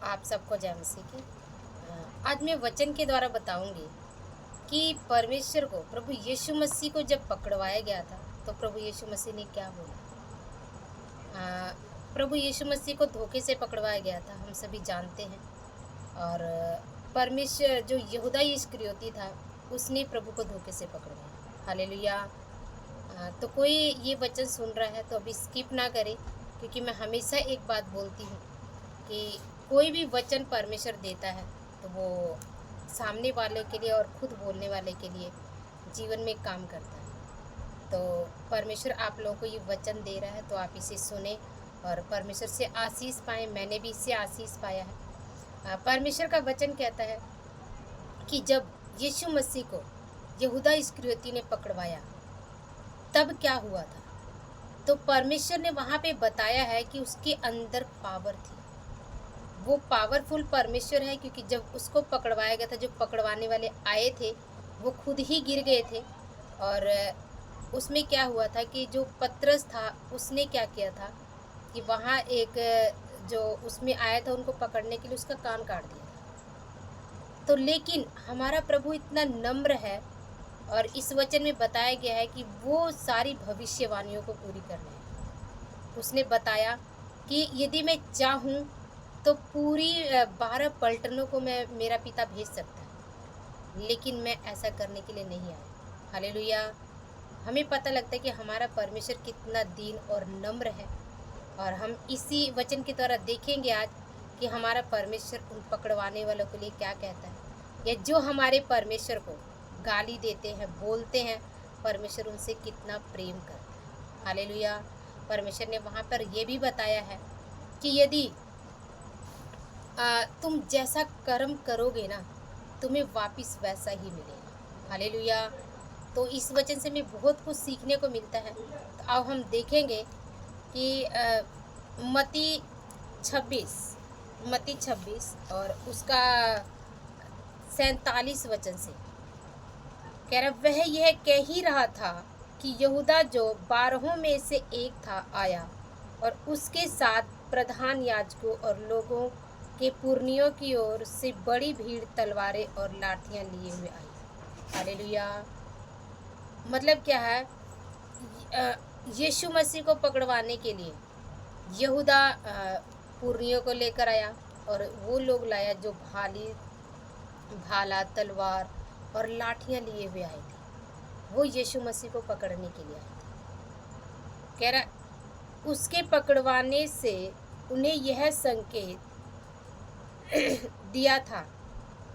आप सबको जय मसीह की। आज मैं वचन के द्वारा बताऊंगी कि परमेश्वर को, प्रभु यीशु मसीह को जब पकड़वाया गया था तो प्रभु यीशु मसीह ने क्या बोला। प्रभु यीशु मसीह को धोखे से पकड़वाया गया था, हम सभी जानते हैं। और परमेश्वर जो यहूदा इस्करियोती था उसने प्रभु को धोखे से पकड़वाया। हालेलुया। तो कोई ये वचन सुन रहा है तो अभी स्किप ना करे, क्योंकि मैं हमेशा एक बात बोलती हूँ कि कोई भी वचन परमेश्वर देता है तो वो सामने वाले के लिए और खुद बोलने वाले के लिए जीवन में काम करता है। तो परमेश्वर आप लोगों को ये वचन दे रहा है तो आप इसे सुने और परमेश्वर से आशीष पाएँ। मैंने भी इससे आशीष पाया है। परमेश्वर का वचन कहता है कि जब यीशु मसीह को यहूदा इस्करियोती ने पकड़वाया तब क्या हुआ था। तो परमेश्वर ने वहाँ पे बताया है कि उसके अंदर पावर थी। वो पावरफुल परमेश्वर है, क्योंकि जब उसको पकड़वाया गया था, जो पकड़वाने वाले आए थे वो खुद ही गिर गए थे। और उसमें क्या हुआ था कि जो पतरस था उसने क्या किया था कि वहाँ एक जो उसमें आया था उनको पकड़ने के लिए उसका कान काट दिया था। तो लेकिन हमारा प्रभु इतना नम्र है और इस वचन में बताया गया है कि वो सारी भविष्यवाणियों को पूरी करना है। उसने बताया कि यदि मैं चाहूँ तो पूरी 12 पलटनों को मैं मेरा पिता भेज सकता है, लेकिन मैं ऐसा करने के लिए नहीं आया। हालेलुया। हमें पता लगता है कि हमारा परमेश्वर कितना दीन और नम्र है। और हम इसी वचन के द्वारा देखेंगे आज कि हमारा परमेश्वर उन पकड़वाने वालों के लिए क्या कहता है, या जो हमारे परमेश्वर को गाली देते हैं, बोलते हैं, परमेश्वर उनसे कितना प्रेम करता है। हालेलुया। परमेश्वर ने वहाँ पर यह भी बताया है कि यदि तुम जैसा कर्म करोगे ना तुम्हें वापस वैसा ही मिलेगा। हालेलुया। तो इस वचन से हमें बहुत कुछ सीखने को मिलता है। तो अब हम देखेंगे कि मत्ती 26 और उसका 47 वचन से कह रहा, वह यह कह ही रहा था कि यहूदा जो 12 में से एक था आया और उसके साथ प्रधान याजकों और लोगों के पुरनियों की ओर से बड़ी भीड़ तलवारें और लाठियां लिए हुए आई। हालेलुया। मतलब क्या है, यीशु मसीह को पकड़वाने के लिए यहूदा पुरनियों को लेकर आया और वो लोग लाया जो भाला, तलवार और लाठियां लिए हुए आए थे। वो यीशु मसीह को पकड़ने के लिए आए थे। कह रहा, उसके पकड़वाने से उन्हें यह संकेत दिया था,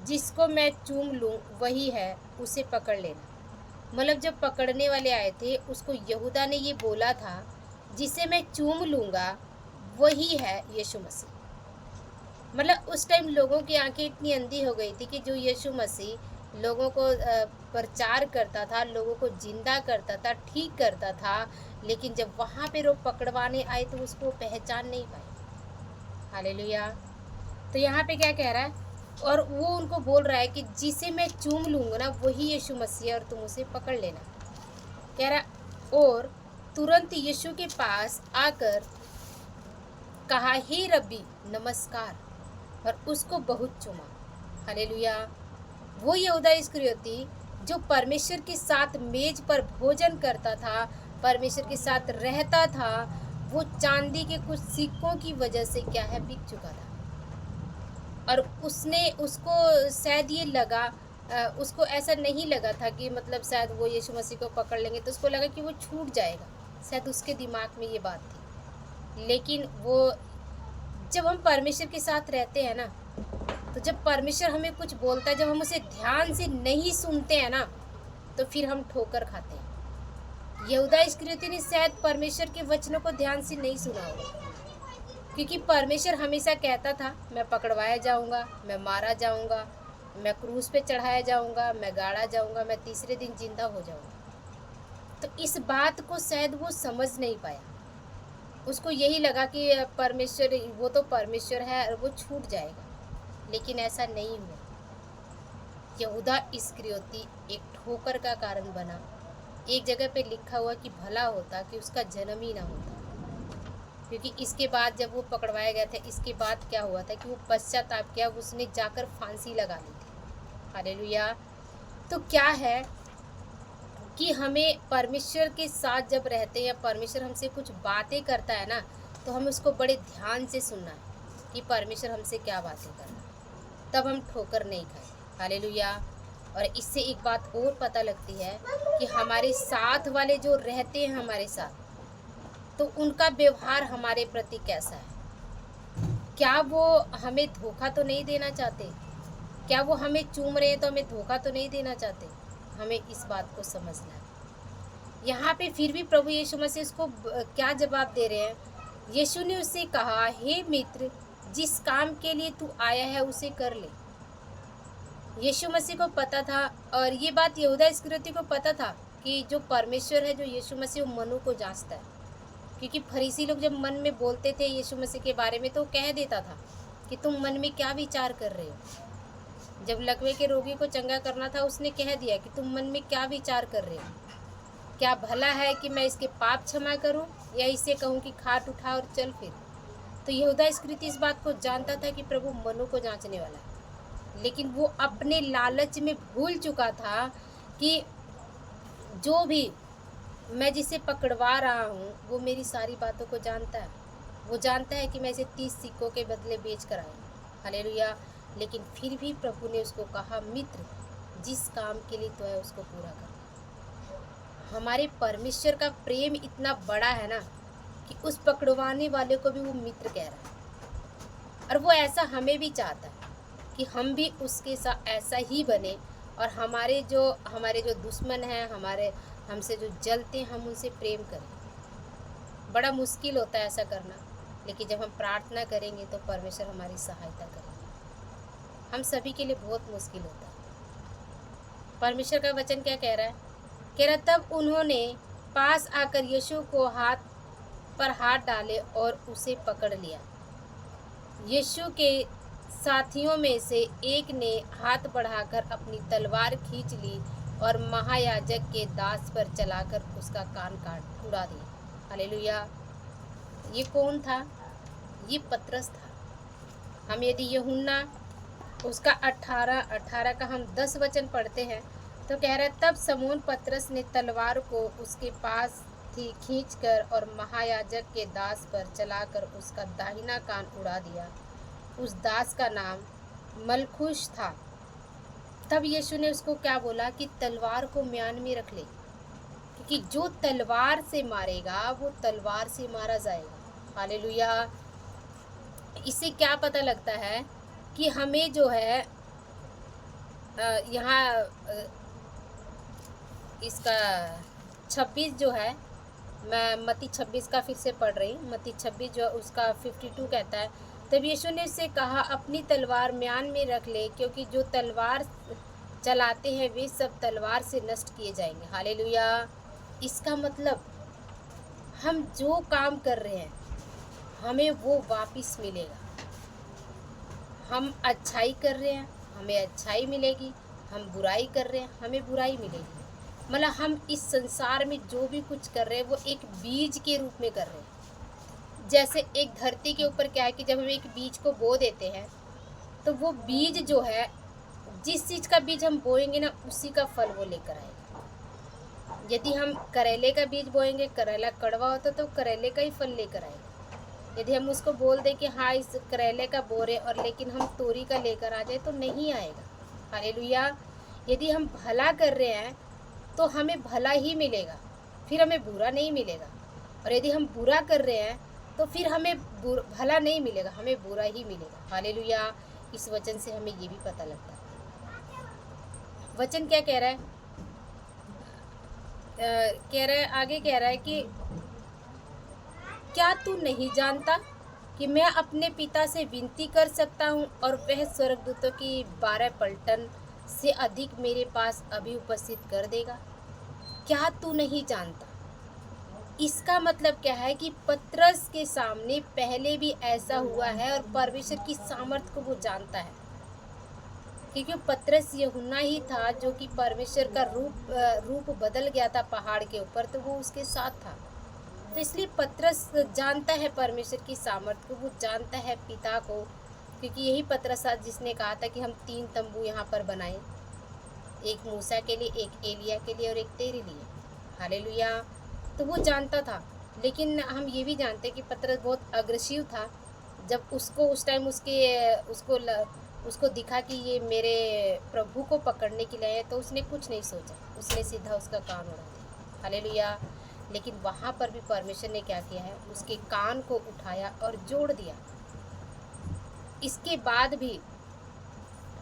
जिसको मैं चूम लूं वही है, उसे पकड़ लेना। मतलब जब पकड़ने वाले आए थे उसको यहूदा ने ये बोला था, जिसे मैं चूम लूँगा वही है यीशु मसीह। मतलब उस टाइम लोगों की आंखें इतनी अंधी हो गई थी कि जो यीशु मसीह लोगों को प्रचार करता था, लोगों को जिंदा करता था, ठीक करता था, लेकिन जब वहाँ पे लोग पकड़वाने आए तो उसको पहचान नहीं पाए। हालेलुया। तो यहाँ पे क्या कह रहा है, और वो उनको बोल रहा है कि जिसे मैं चूम लूँगा ना वही यीशु मसीह है और तुम उसे पकड़ लेना। कह रहा, और तुरंत यीशु के पास आकर कहा, हे रब्बी नमस्कार, और उसको बहुत चूमा। हालेलुया। वो यहूदा इस्करियोती जो परमेश्वर के साथ मेज पर भोजन करता था, परमेश्वर के साथ रहता था, वो चांदी के कुछ सिक्कों की वजह से क्या है, बिक चुका था। और उसको शायद ये लगा, उसको ऐसा नहीं लगा था कि मतलब शायद वो यीशु मसीह को पकड़ लेंगे तो उसको लगा कि वो छूट जाएगा। शायद उसके दिमाग में ये बात थी। लेकिन वो जब हम परमेश्वर के साथ रहते हैं ना, तो जब परमेश्वर हमें कुछ बोलता है, जब हम उसे ध्यान से नहीं सुनते हैं ना, तो फिर हम ठोकर खाते हैं। यहूदा इस्करियोती ने शायद परमेश्वर के वचनों को ध्यान से नहीं सुना होगा, क्योंकि परमेश्वर हमेशा कहता था, मैं पकड़वाया जाऊंगा, मैं मारा जाऊंगा, मैं क्रूस पे चढ़ाया जाऊंगा, मैं गाड़ा जाऊंगा, मैं तीसरे दिन जिंदा हो जाऊंगा। तो इस बात को शायद वो समझ नहीं पाया। उसको यही लगा कि परमेश्वर, वो तो परमेश्वर है और वो छूट जाएगा, लेकिन ऐसा नहीं हुआ। यहूदा इस्करियोती एक ठोकर का कारण बना। एक जगह पे लिखा हुआ कि भला होता कि उसका जन्म ही ना होता, क्योंकि इसके बाद जब वो पकड़वाया गया था, इसके बाद क्या हुआ था कि वो पश्चाताप किया, उसने जाकर फांसी लगा ली थी। हालेलुया। तो क्या है कि हमें परमेश्वर के साथ जब रहते हैं या परमेश्वर हमसे कुछ बातें करता है ना, तो हमें उसको बड़े ध्यान से सुनना है कि परमेश्वर हमसे क्या बातें कर रहा है, तब हम ठोकर नहीं खाए। हालेलुया। और इससे एक बात और पता लगती है कि हमारे साथ वाले जो रहते हैं हमारे साथ, तो उनका व्यवहार हमारे प्रति कैसा है। क्या वो हमें धोखा तो नहीं देना चाहते? क्या वो हमें चूम रहे हैं तो हमें धोखा तो नहीं देना चाहते? हमें इस बात को समझना है। यहाँ पे फिर भी प्रभु यीशु मसीह उसको क्या जवाब दे रहे हैं? यीशु ने उससे कहा, हे मित्र, जिस काम के लिए तू आया है उसे कर ले। यीशु मसीह को पता था, और ये बात यहूदा इस्करियोती को पता था कि जो परमेश्वर है, जो यीशु मसीह, वो मनु को जांचता है। क्योंकि फरीसी लोग जब मन में बोलते थे यीशु मसीह के बारे में, तो कह देता था कि तुम मन में क्या विचार कर रहे हो। जब लकवे के रोगी को चंगा करना था, उसने कह दिया कि तुम मन में क्या विचार कर रहे हो। क्या भला है कि मैं इसके पाप क्षमा करूं, या इसे कहूं कि खाट उठा और चल फिर। तो यहूदा इस्करियोती इस बात को जानता था कि प्रभु मनु को जांचने वाला है, लेकिन वो अपने लालच में भूल चुका था कि जो भी मैं जिसे पकड़वा रहा हूँ वो मेरी सारी बातों को जानता है। वो जानता है कि मैं इसे 30 सिक्कों के बदले बेच कर आया। हालेलुया। लेकिन फिर भी प्रभु ने उसको कहा, मित्र, जिस काम के लिए तो है उसको पूरा कर। हमारे परमेश्वर का प्रेम इतना बड़ा है ना कि उस पकड़वाने वाले को भी वो मित्र कह रहा है। और वो ऐसा हमें भी चाहता है कि हम भी उसके साथ ऐसा ही बने, और हमारे जो दुश्मन हैं, हमसे जो जलते हैं, हम उनसे प्रेम करें। बड़ा मुश्किल होता है ऐसा करना, लेकिन जब हम प्रार्थना करेंगे तो परमेश्वर हमारी सहायता करेंगे। हम सभी के लिए बहुत मुश्किल होता है। परमेश्वर का वचन क्या कह रहा है? कह रहा, तब उन्होंने पास आकर यीशु को हाथ डाले और उसे पकड़ लिया। यीशु के साथियों में से एक ने हाथ बढ़ाकर अपनी तलवार खींच ली और महायाजक के दास पर चलाकर उसका कान काट उड़ा दिया। हालेलुया। ये कौन था? ये पतरस था। हम यदि यूहन्ना उसका 18 का हम 10 वचन पढ़ते हैं, तो कह रहा है, तब समौन पतरस ने तलवार को उसके पास थी खींचकर और महायाजक के दास पर चलाकर उसका दाहिना कान उड़ा दिया। उस दास का नाम मलखुस था। तब यीशु ने उसको क्या बोला कि तलवार को म्यान में रख ले, क्योंकि जो तलवार से मारेगा वो तलवार से मारा जाएगा। हालेलुया। इससे क्या पता लगता है कि हमें जो है यहाँ इसका 26 जो है, मैं मत्ती 26 का फिर से पढ़ रही हूँ। मत्ती 26 जो उसका 52 कहता है, तब यीशु ने उससे कहा, अपनी तलवार म्यान में रख ले, क्योंकि जो तलवार चलाते हैं वे सब तलवार से नष्ट किए जाएंगे। हालेलुया। इसका मतलब हम जो काम कर रहे हैं हमें वो वापस मिलेगा। हम अच्छाई कर रहे हैं, हमें अच्छाई मिलेगी। हम बुराई कर रहे हैं, हमें बुराई मिलेगी। मतलब हम इस संसार में जो भी कुछ कर रहे हैं वो एक बीज के रूप में कर रहे हैं। जैसे एक धरती के ऊपर क्या है कि जब हम एक बीज को बो देते हैं, तो वो बीज जो है, जिस चीज़ का बीज हम बोएंगे ना, उसी का फल वो लेकर आएगा। यदि हम करेले का बीज बोएंगे, करेला कड़वा होता तो करेले का ही फल लेकर आएगा। यदि हम उसको बोल दें कि हाँ इस करेले का बो रहे, और लेकिन हम तोरी का लेकर आ जाए, तो नहीं आएगा। हालेलुया। यदि हम भला कर रहे हैं तो हमें भला ही मिलेगा, फिर हमें बुरा नहीं मिलेगा। और यदि हम बुरा कर रहे हैं तो फिर हमें भला नहीं मिलेगा, हमें बुरा ही मिलेगा। हालेलुया। इस वचन से हमें ये भी पता लगता है। वचन क्या कह रहा है? आगे कह रहा है कि क्या तू नहीं जानता कि मैं अपने पिता से विनती कर सकता हूँ और वह स्वर्गदूतों की 12 पलटन से अधिक मेरे पास अभी उपस्थित कर देगा? क्या तू नहीं जानता? इसका मतलब क्या है कि पतरस के सामने पहले भी ऐसा हुआ है और परमेश्वर की सामर्थ को वो जानता है, क्योंकि पतरस यूहन्ना ही था जो कि परमेश्वर का रूप बदल गया था पहाड़ के ऊपर, तो वो उसके साथ था। तो इसलिए पतरस जानता है परमेश्वर की सामर्थ को, वो जानता है पिता को, क्योंकि यही पतरस था जिसने कहा था कि हम 3 तंबू यहाँ पर बनाएं, एक मूसा के लिए, एक एलिया के लिए और एक तेरे लिए। हालेलुया। तो वो जानता था, लेकिन हम ये भी जानते हैं कि पतरस बहुत अग्रेसिव था। जब उसको उस टाइम उसको दिखा कि ये मेरे प्रभु को पकड़ने के लिए है, तो उसने कुछ नहीं सोचा, उसने सीधा उसका कान उड़ा दिया। हालेलुया। लेकिन वहाँ पर भी परमेश्वर ने क्या किया है, उसके कान को उठाया और जोड़ दिया। इसके बाद भी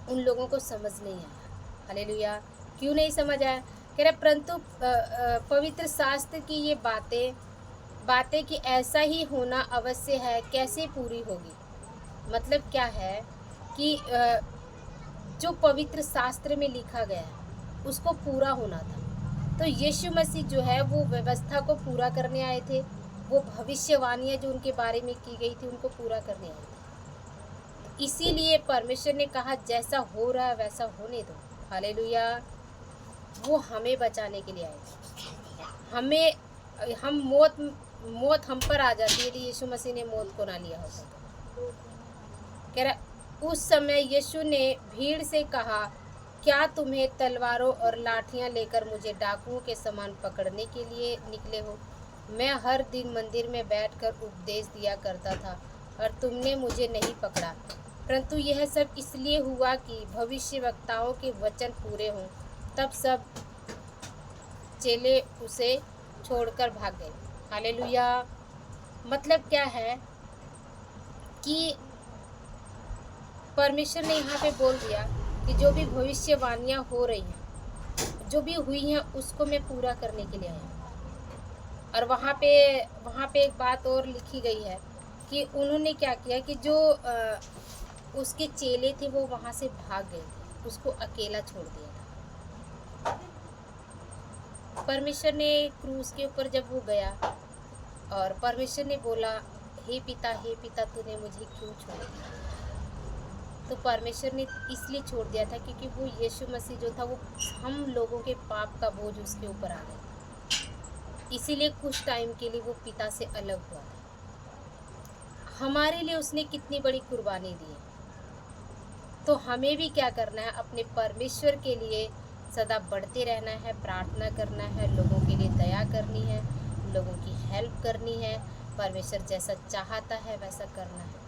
उन लोगों को समझ नहीं आया। हालेलुया। क्यों नहीं समझ आया? कह रहे परंतु पवित्र शास्त्र की ये बातें कि ऐसा ही होना अवश्य है, कैसे पूरी होगी? मतलब क्या है कि जो पवित्र शास्त्र में लिखा गया है उसको पूरा होना था। तो यीशु मसीह जो है वो व्यवस्था को पूरा करने आए थे, वो भविष्यवाणियाँ जो उनके बारे में की गई थी उनको पूरा करने आए थे। इसीलिए परमेश्वर ने कहा जैसा हो रहा है वैसा होने दो। हालेलुया। वो हमें बचाने के लिए आए थे। मौत हम पर आ जाती है यदि यीशु मसीह ने मौत को ना लिया होता तो। कह रहा उस समय यीशु ने भीड़ से कहा, क्या तुम्हें तलवारों और लाठियां लेकर मुझे डाकुओं के समान पकड़ने के लिए निकले हो? मैं हर दिन मंदिर में बैठकर उपदेश दिया करता था और तुमने मुझे नहीं पकड़ा, परंतु यह सब इसलिए हुआ कि भविष्यवक्ताओं के वचन पूरे हों। तब सब चेले उसे छोड़कर भाग गए। हालेलुया। मतलब क्या है कि परमेश्वर ने यहाँ पे बोल दिया कि जो भी भविष्यवाणियाँ हो रही हैं, जो भी हुई हैं, उसको मैं पूरा करने के लिए आया हूँ। और वहाँ पे एक बात और लिखी गई है कि उन्होंने क्या किया कि जो उसके चेले थे वो वहाँ से भाग गए, उसको अकेला छोड़ दिया था। परमेश्वर ने क्रूस के ऊपर जब वो गया और परमेश्वर ने बोला, हे पिता तूने मुझे क्यों छोड़ दिया? तो परमेश्वर ने इसलिए छोड़ दिया था क्योंकि वो यीशु मसीह जो था वो हम लोगों के पाप का बोझ उसके ऊपर आ गया। इसीलिए कुछ टाइम के लिए वो पिता से अलग हुआ था। हमारे लिए उसने कितनी बड़ी कुर्बानी दी है। तो हमें भी क्या करना है, अपने परमेश्वर के लिए सदा बढ़ते रहना है, प्रार्थना करना है, लोगों के लिए दया करनी है, लोगों की हेल्प करनी है। परमेश्वर जैसा चाहता है वैसा करना है।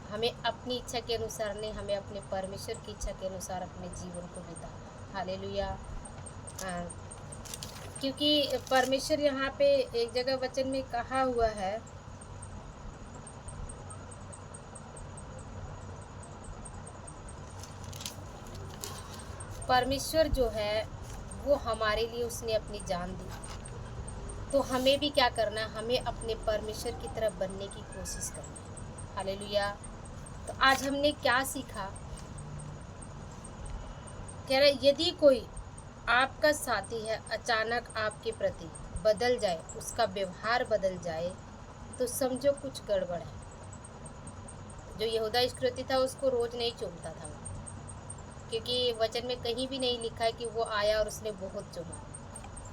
हमें अपनी इच्छा के अनुसार नहीं, हमें अपने परमेश्वर की इच्छा के अनुसार अपने जीवन को बिताना। हालेलुया। क्योंकि परमेश्वर यहाँ पे एक जगह वचन में कहा हुआ है, परमेश्वर जो है वो हमारे लिए उसने अपनी जान दी। तो हमें भी क्या करना है, हमें अपने परमेश्वर की तरफ बनने की कोशिश करनी है। हालेलुया। तो आज हमने क्या सीखा? कह रहे यदि कोई आपका साथी है अचानक आपके प्रति बदल जाए, उसका व्यवहार बदल जाए, तो समझो कुछ गड़बड़ है। जो यहूदा इस्करियोती था उसको रोज नहीं चूमता था, क्योंकि वचन में कहीं भी नहीं लिखा है कि वो आया और उसने बहुत चूमा,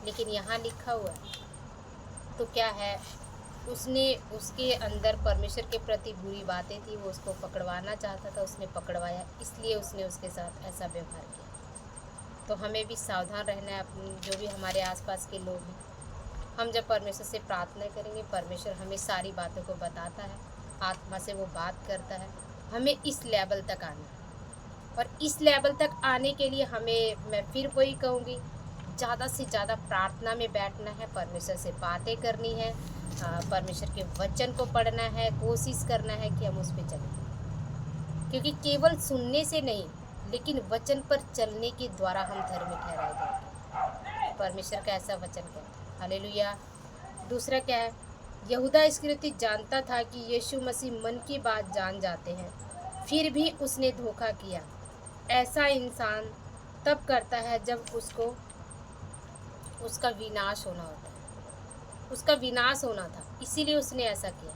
लेकिन यहाँ लिखा हुआ है। तो क्या है, उसने उसके अंदर परमेश्वर के प्रति बुरी बातें थी, वो उसको पकड़वाना चाहता था, उसने पकड़वाया, इसलिए उसने उसके साथ ऐसा व्यवहार किया। तो हमें भी सावधान रहना है। अपने जो भी हमारे आसपास के लोग हैं, हम जब परमेश्वर से प्रार्थना करेंगे, परमेश्वर हमें सारी बातों को बताता है, आत्मा से वो बात करता है। हमें इस लेवल तक आना है, और इस लेवल तक आने के लिए मैं फिर वही कहूँगी, ज़्यादा से ज़्यादा प्रार्थना में बैठना है, परमेश्वर से बातें करनी है, परमेश्वर के वचन को पढ़ना है, कोशिश करना है कि हम उस पर चलें। क्योंकि केवल सुनने से नहीं, लेकिन वचन पर चलने के द्वारा हम धर्मी ठहराए जाएंगे। परमेश्वर का ऐसा वचन कहता है। हालेलुया। दूसरा क्या है, यहूदा इस्करियोती जानता था कि यीशु मसीह मन की बात जान जाते हैं, फिर भी उसने धोखा किया। ऐसा इंसान तब करता है जब उसका विनाश होना होता है। उसका विनाश होना था, इसीलिए उसने ऐसा किया।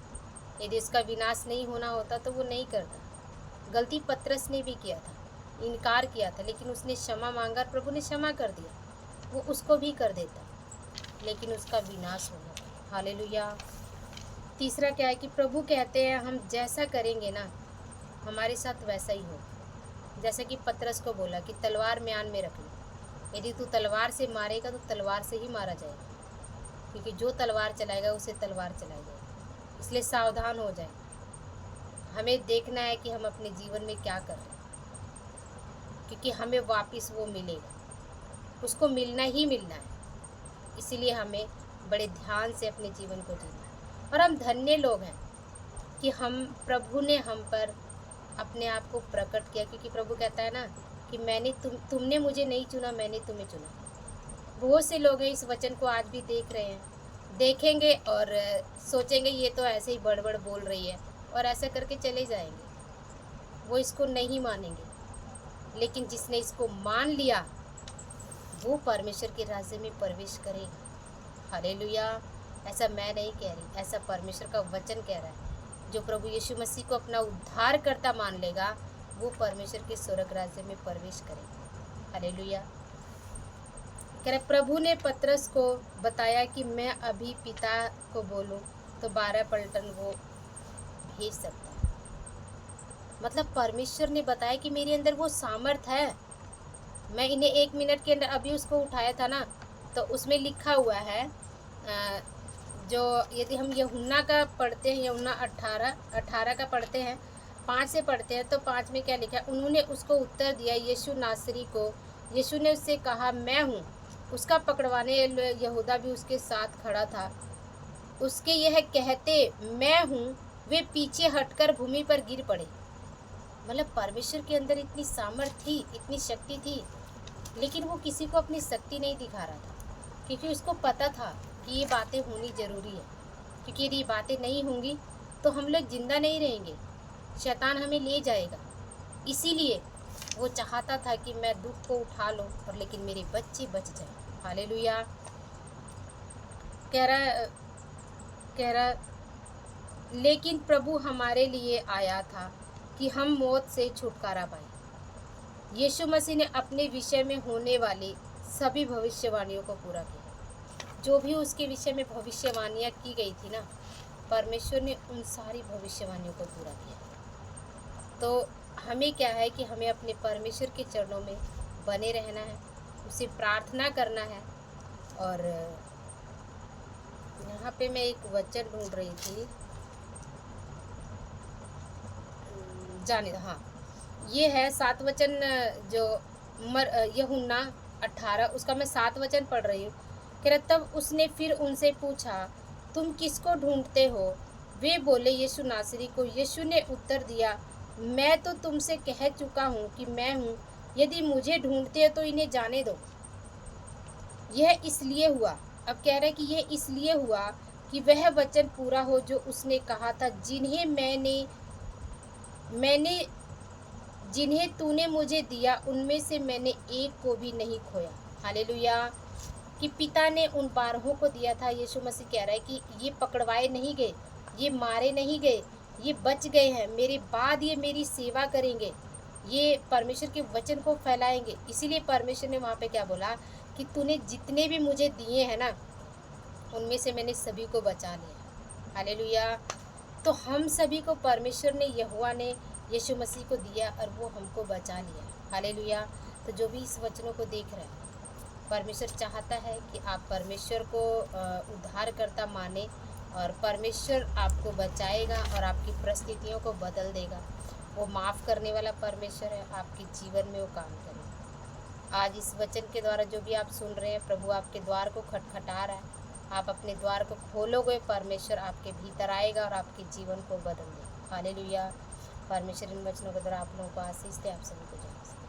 यदि उसका विनाश नहीं होना होता तो वो नहीं करता। गलती पतरस ने भी किया था, इनकार किया था, लेकिन उसने क्षमा मांगा, प्रभु ने क्षमा कर दिया। वो उसको भी कर देता, लेकिन उसका विनाश होना था। हालेलुया। तीसरा क्या है कि प्रभु कहते हैं हम जैसा करेंगे ना हमारे साथ वैसा ही हो। जैसा कि पतरस को बोला कि तलवार म्यान में रख ले, यदि तू तलवार से मारेगा तो तलवार से ही मारा जाएगा, क्योंकि जो तलवार चलाएगा उसे तलवार चलाई जाएगी। इसलिए सावधान हो जाए। हमें देखना है कि हम अपने जीवन में क्या कर रहे हैं, क्योंकि हमें वापस वो मिलेगा, उसको मिलना ही मिलना है। इसीलिए हमें बड़े ध्यान से अपने जीवन को जीना है। और हम धन्य लोग हैं कि हम प्रभु ने हम पर अपने आप को प्रकट किया, क्योंकि प्रभु कहता है ना कि तुमने मुझे नहीं चुना, मैंने तुम्हें चुना। बहुत से लोग हैं इस वचन को आज भी देख रहे हैं, देखेंगे और सोचेंगे ये तो ऐसे ही बड़बड़ बोल रही है, और ऐसा करके चले जाएंगे। वो इसको नहीं मानेंगे। लेकिन जिसने इसको मान लिया वो परमेश्वर के राज्य में प्रवेश करेगा। हालेलुया। ऐसा मैं नहीं कह रही, ऐसा परमेश्वर का वचन कह रहा है। जो प्रभु यीशु मसीह को अपना उद्धारकर्ता मान लेगा वो परमेश्वर के स्वर्ग राज्य में प्रवेश करेगा। हालेलुया। कह रहे प्रभु ने पतरस को बताया कि मैं अभी पिता को बोलूं तो 12 पलटन वो भेज सकता है। मतलब परमेश्वर ने बताया कि मेरे अंदर वो सामर्थ है। मैं इन्हें 1 मिनट के अंदर अभी उसको उठाया था ना, तो उसमें लिखा हुआ है जो यदि हम यूहन्ना का पढ़ते हैं, यूहन्ना 18 का पढ़ते हैं, 5 से पढ़ते हैं, तो 5 में क्या लिखा है? उन्होंने उसको उत्तर दिया यीशु नासरी को। यीशु ने उससे कहा मैं हूँ। उसका पकड़वाने यहूदा भी उसके साथ खड़ा था। उसके यह कहते मैं हूँ वे पीछे हटकर भूमि पर गिर पड़े। मतलब परमेश्वर के अंदर इतनी सामर्थ थी, इतनी शक्ति थी, लेकिन वो किसी को अपनी शक्ति नहीं दिखा रहा था, क्योंकि उसको पता था कि ये बातें होनी ज़रूरी है। क्योंकि यदि ये बातें नहीं होंगी तो हम लोग जिंदा नहीं रहेंगे, शैतान हमें ले जाएगा। इसीलिए वो चाहता था कि मैं दुख को उठा लूं और लेकिन मेरे बच्चे बच जाएं। हालेलुया। कह रहा लेकिन प्रभु हमारे लिए आया था कि हम मौत से छुटकारा पाएं। यीशु मसीह ने अपने विषय में होने वाली सभी भविष्यवाणियों को पूरा किया। जो भी उसके विषय में भविष्यवाणियाँ की गई थी ना, परमेश्वर ने उन सारी भविष्यवाणियों को पूरा किया। तो हमें क्या है कि हमें अपने परमेश्वर के चरणों में बने रहना है, उसे प्रार्थना करना है। और यहाँ पे मैं एक वचन ढूंढ रही थी, हाँ, ये है 7 वचन जो यूहन्ना 18 उसका मैं 7 वचन पढ़ रही हूँ। तब उसने फिर उनसे पूछा तुम किसको ढूंढते हो? वे बोले यीशु नासरी को। यीशु ने उत्तर दिया मैं तो तुमसे कह चुका हूँ कि मैं हूँ। यदि मुझे ढूंढते हो तो इन्हें जाने दो। यह इसलिए हुआ, अब कह रहे हैं कि यह इसलिए हुआ कि वह वचन पूरा हो जो उसने कहा था जिन्हें तूने मुझे दिया उनमें से मैंने एक को भी नहीं खोया। हालेलुया। कि पिता ने उन 12 को दिया था। यीशु मसीह कह रहा है कि ये पकड़वाए नहीं गए, ये मारे नहीं गए, ये बच गए हैं। मेरे बाद ये मेरी सेवा करेंगे, ये परमेश्वर के वचन को फैलाएंगे। इसीलिए परमेश्वर ने वहाँ पे क्या बोला कि तूने जितने भी मुझे दिए हैं ना, उनमें से मैंने सभी को बचा लिया। हालेलुया। तो हम सभी को परमेश्वर ने, यहोवा ने यीशु मसीह को दिया और वो हमको बचा लिया। हालेलुया। तो जो भी इस वचनों को देख रहे हैं, परमेश्वर चाहता है कि आप परमेश्वर को उद्धारकर्ता माने और परमेश्वर आपको बचाएगा और आपकी परिस्थितियों को बदल देगा। वो माफ़ करने वाला परमेश्वर है, आपके जीवन में वो काम करेगा। आज इस वचन के द्वारा जो भी आप सुन रहे हैं, प्रभु आपके द्वार को खटखटा रहा है। आप अपने द्वार को खोलोगे, परमेश्वर आपके भीतर आएगा और आपके जीवन को बदल देगा। हालेलुया। परमेश्वर इन वचनों के द्वारा आप लोगों को आशीष दे। आप सभी को जय।